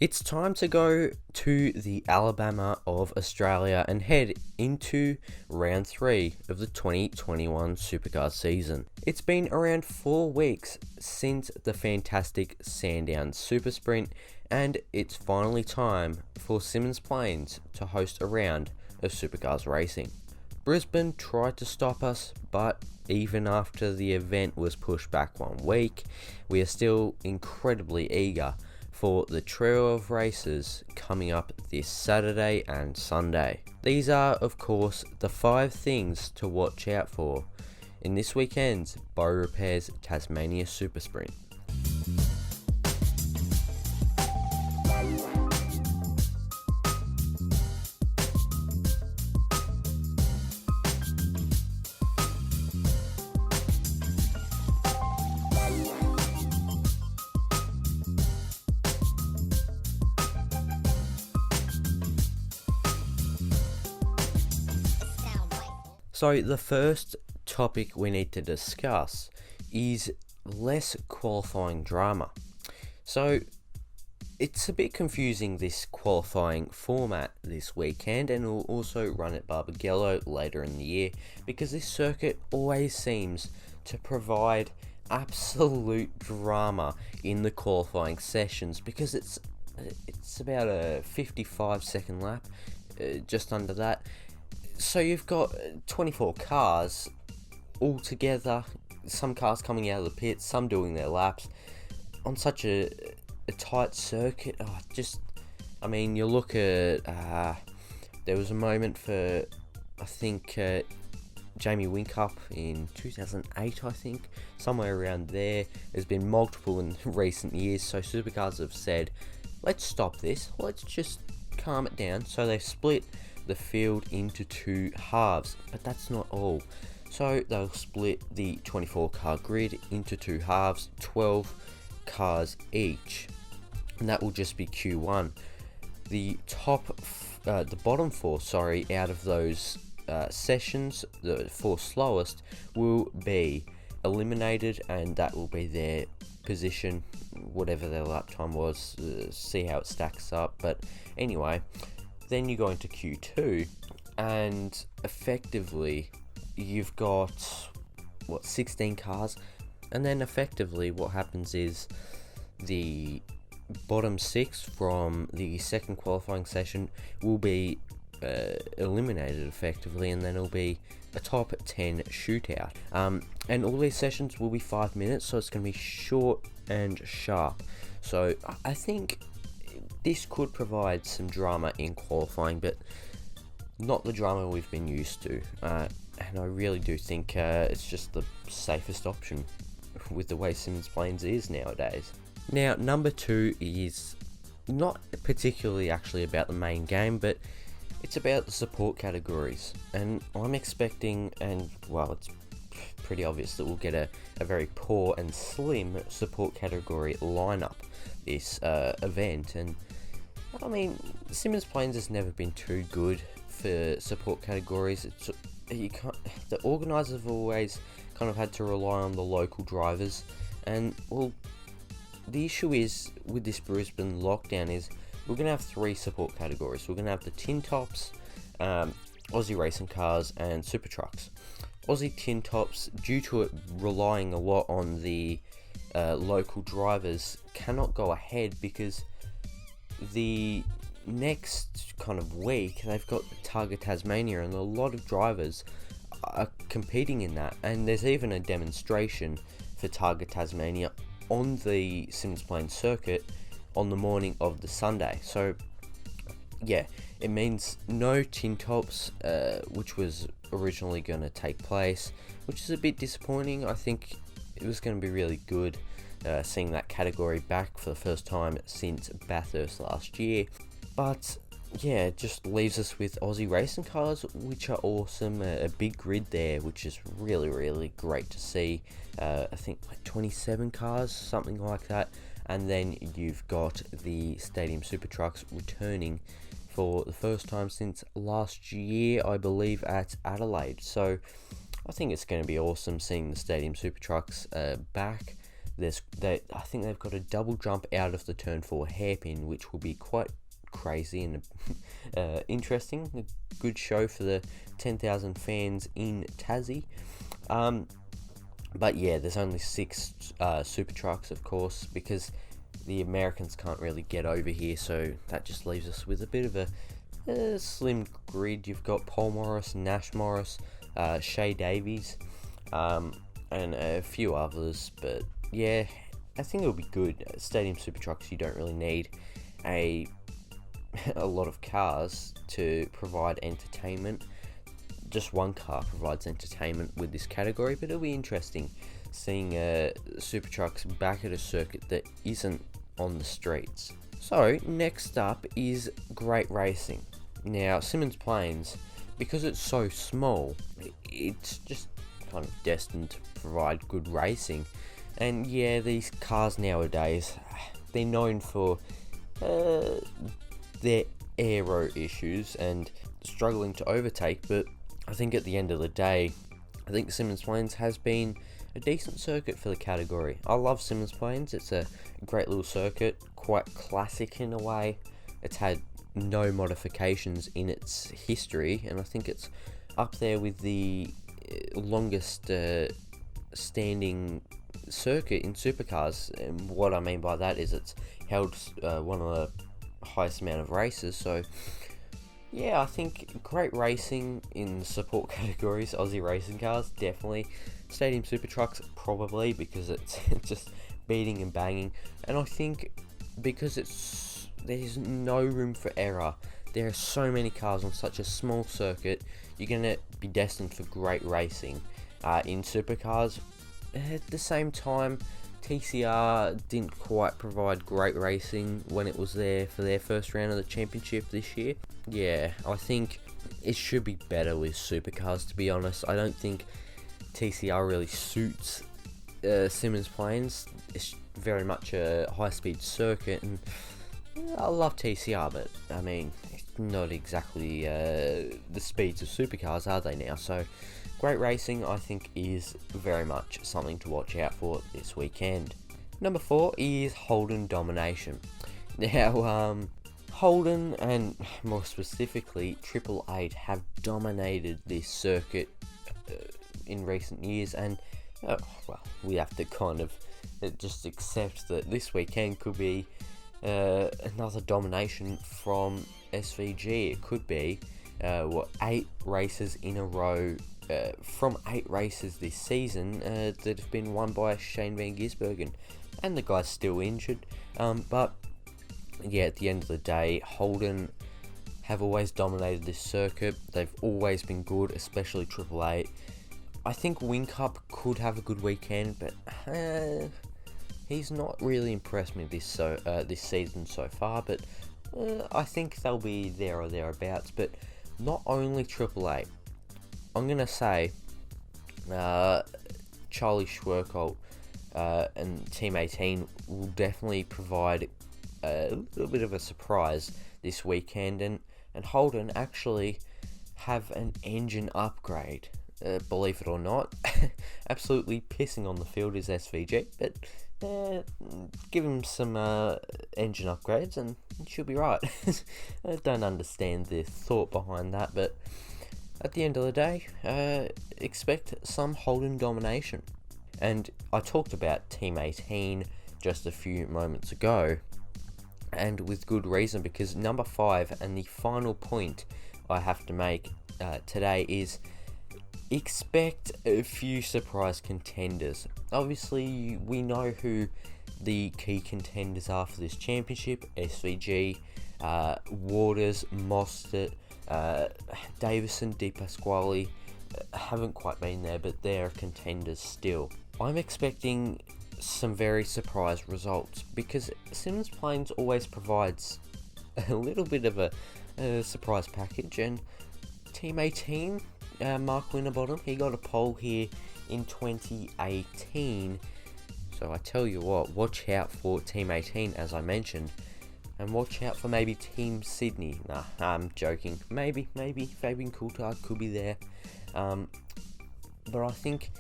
It's time to go to the Alabama of Australia and head into round 3 of the 2021 Supercars season. It's been around 4 weeks since the fantastic Sandown Supersprint, and it's finally time for Symmons Plains to host a round of Supercars racing. Brisbane tried to stop us, but even after the event was pushed back 1 week, we are still incredibly eager for the trio of races coming up this Saturday and Sunday. These are, of course, the 5 things to watch out for in this weekend's Beaurepaires Tasmania Supersprint. So the first topic we need to discuss is less qualifying drama. So it's a bit confusing, this qualifying format this weekend, and we'll also run at Barbagallo later in the year, because this circuit always seems to provide absolute drama in the qualifying sessions, because it's about a 55-second lap, just under that. So you've got 24 cars all together, some cars coming out of the pits, some doing their laps, on such a tight circuit. You look at, there was a moment for, I think, Jamie Whincup in 2008, I think, somewhere around there. There's been multiple in recent years, so Supercars have said, let's stop this, let's just calm it down. So they've split the field into 2 halves, but that's not all. So they'll split the 24 car grid into 2 halves, 12 cars each, and that will just be Q1. The bottom 4 out of those sessions, the 4 slowest, will be eliminated, and that will be their position, whatever their lap time was. See how it stacks up. But anyway, then you go into Q2, and effectively you've got 16 cars, and then effectively what happens is the bottom 6 from the second qualifying session will be eliminated effectively, and then it'll be a top 10 shootout, and all these sessions will be 5 minutes, so it's going to be short and sharp. So I think this could provide some drama in qualifying, but not the drama we've been used to, and I really do think it's just the safest option with the way Symmons Plains is nowadays. Now, number 2 is not particularly actually about the main game, but it's about the support categories, and I'm expecting, and well, it's pretty obvious that we'll get a very poor and slim support category lineup this event. And I mean, Symmons Plains has never been too good for support categories. The organisers have always kind of had to rely on the local drivers, and well, the issue is with this Brisbane lockdown is we're going to have 3 support categories. We're going to have the tin tops, Aussie racing cars, and super trucks. Aussie tin tops, due to it relying a lot on the local drivers, cannot go ahead because the next kind of week they've got Target Tasmania, and a lot of drivers are competing in that, and there's even a demonstration for Target Tasmania on the Symmons Plains circuit on the morning of the Sunday. So yeah, it means no tin tops, which was originally going to take place, which is a bit disappointing. I think it was going to be really good seeing that category back for the first time since Bathurst last year. But yeah, it just leaves us with Aussie racing cars, which are awesome. A big grid there, which is really, really great to see. I think like 27 cars, something like that. And then you've got the Stadium Super Trucks returning for the first time since last year, I believe, at Adelaide. So I think it's going to be awesome seeing the Stadium Super Trucks back. I think they've got a double jump out of the turn 4 hairpin, which will be quite crazy and interesting. A good show for the 10,000 fans in Tassie. But yeah, there's only 6 super trucks, of course, because the Americans can't really get over here, so that just leaves us with a bit of a slim grid. You've got Paul Morris, Nash Morris, Shay Davies, and a few others, but yeah, I think it'll be good. Stadium super trucks, you don't really need a lot of cars to provide entertainment. Just one car provides entertainment with this category, but it'll be interesting seeing super trucks back at a circuit that isn't on the streets. So next up is great racing. Now Symmons Plains, because it's so small, it's just kind of destined to provide good racing. And yeah, these cars nowadays, they're known for their aero issues and struggling to overtake, but I think at the end of the day, I think Symmons Plains has been a decent circuit for the category. I love Symmons Plains. It's a great little circuit, quite classic in a way. It's had no modifications in its history, and I think it's up there with the longest standing circuit in Supercars. And what I mean by that is it's held one of the highest amount of races, so yeah, I think great racing in the support categories. Aussie racing cars, definitely. Stadium super trucks, probably, because it's just beating and banging. And I think because there's no room for error, there are so many cars on such a small circuit, you're going to be destined for great racing. In supercars, at the same time, TCR didn't quite provide great racing when it was there for their first round of the championship this year. Yeah, I think it should be better with supercars, to be honest. I don't think TCR really suits Symmons Plains. It's very much a high-speed circuit, and I love TCR, but I mean, it's not exactly the speeds of supercars, are they now? So great racing, I think, is very much something to watch out for this weekend. Number 4 is Holden Domination. Now, Holden, and more specifically Triple Eight, have dominated this circuit in recent years, and well, we have to kind of just accept that this weekend could be another domination from SVG. It could be 8 races in a row. From 8 races this season that have been won by Shane van Gisbergen, and the guy's still injured, but yeah, at the end of the day, Holden have always dominated this circuit. They've always been good, especially Triple Eight. I think Whincup could have a good weekend, but he's not really impressed me this season so far, but I think they'll be there or thereabouts. But not only Triple Eight, I'm going to say Charlie Schwerkolt and Team 18 will definitely provide a little bit of a surprise this weekend, and Holden actually have an engine upgrade, believe it or not. Absolutely pissing on the field is SVG, but give him some engine upgrades and it should be right. I don't understand the thought behind that, but at the end of the day, expect some Holden domination. And I talked about Team 18 just a few moments ago, and with good reason, because number 5 and the final point I have to make today is expect a few surprise contenders. Obviously, we know who the key contenders are for this championship: SVG, Waters, Mostert, Davison, Di Pasquale. Haven't quite been there, but they're contenders still. I'm expecting some very surprise results, because Symmons Plains always provides a little bit of a surprise package, and Team 18, Mark Winterbottom, he got a pole here in 2018, so I tell you what, watch out for Team 18, as I mentioned, and watch out for maybe Team Sydney. Nah, I'm joking. Maybe Fabian Coulthard could be there, but I think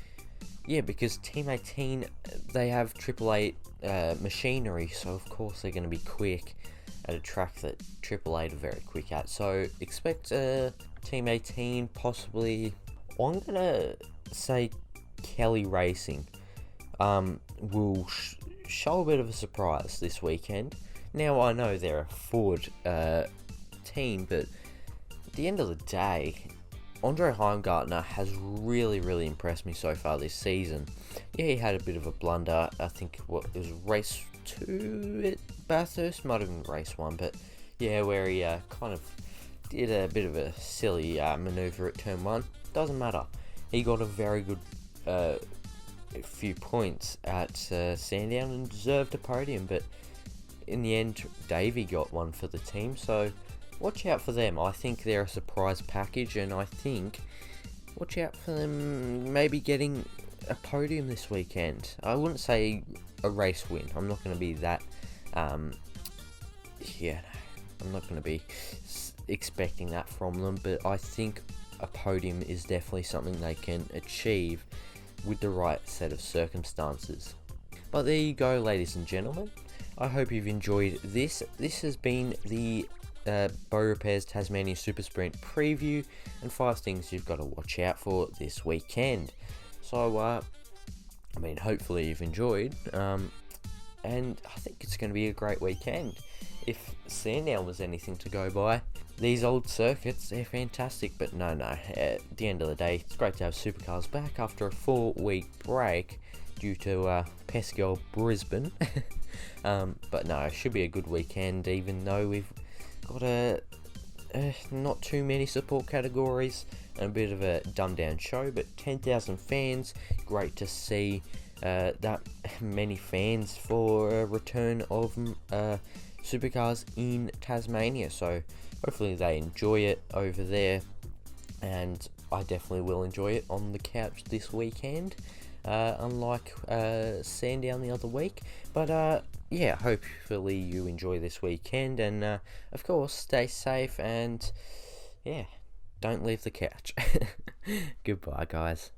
Yeah, because Team 18, they have Triple Eight machinery, so of course they're going to be quick at a track that Triple Eight are very quick at. So expect Team 18, possibly, I'm going to say Kelly Racing will show a bit of a surprise this weekend. Now, I know they're a Ford team, but at the end of the day, Andre Heimgartner has really impressed me so far this season. Yeah, he had a bit of a blunder. I think it was race 2 at Bathurst, might have been race 1, but yeah, where he kind of did a bit of a silly manoeuvre at turn 1. Doesn't matter. He got a very good few points at Sandown and deserved a podium, but in the end, Davey got one for the team, so watch out for them. I think they're a surprise package, and I think watch out for them maybe getting a podium this weekend. I wouldn't say a race win. I'm not going to be that, I'm not going to be expecting that from them, but I think a podium is definitely something they can achieve with the right set of circumstances. But there you go, ladies and gentlemen. I hope you've enjoyed this. This has been the Beaurepaires Tasmania Supersprint preview and 5 things you've got to watch out for this weekend. So, hopefully you've enjoyed, and I think it's going to be a great weekend. If Sandown was anything to go by, these old circuits, they're fantastic, but no, at the end of the day, it's great to have Supercars back after a 4-week break due to pesky old Brisbane. But no, it should be a good weekend, even though we've got not too many support categories and a bit of a dumbed down show, but 10,000 fans, great to see that many fans for a return of Supercars in Tasmania. So hopefully they enjoy it over there, and I definitely will enjoy it on the couch this weekend, unlike Sandown the other week. But hopefully you enjoy this weekend, and of course stay safe, and don't leave the couch. Goodbye, guys.